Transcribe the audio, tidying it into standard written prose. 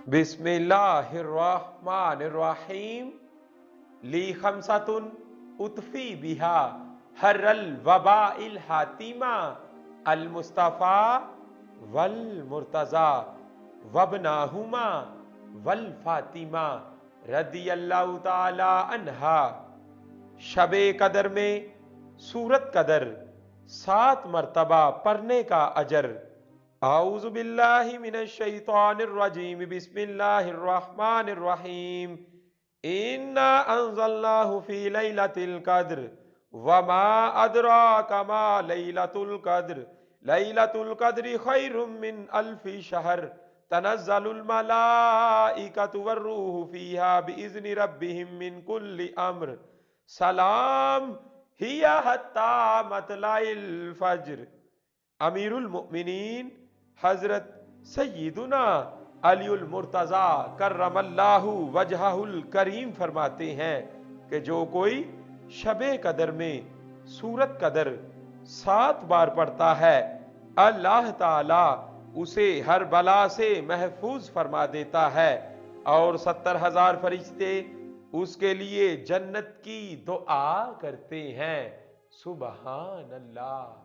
बिस्मिल्लाहिर्रहमानिर्रहीम। ली खमसतुन उतफी बिहा हर्रल वबाइल हातिमा अल मुस्तफ़ा वल मुर्तज़ा वबनाहुमा वल फातिमा रदियल्लाहु ताला अन्हा। शबे कदर में सूरत कदर 7 मरतबा पढ़ने का अजर। आऊज़ु बिल्लाहि मिनश शैतानिर रजीम। बिस्मिल्लाहिर्रहमानिर्रहीम। इन्ना अंज़लनाहु फी लैलतिल क़द्र वमा अदराका मा लैलतुल क़द्र लैलतुल क़द्रि खैरुम मिन अल्फि शहर तनज़्ज़लुल मलाइकतु वर्रूहु फ़ीहा बिइज़्नि रब्बिहिम मिन कुल्लि अम्र सलाम हिया हत्ता मतलाइल फज्र। अमीरुल मोमिनीन हजरत सय्यिदुना अलीउल मुर्तज़ा करमल्लाहु वजहुल करीम फरमाते हैं कि जो कोई शबे कदर में सूरत कदर 7 बार पढ़ता है, अल्लाह ताला उसे हर बला से महफूज फरमा देता है और 70,000 फरिश्ते उसके लिए जन्नत की दुआ करते हैं। सुबहान अल्लाह।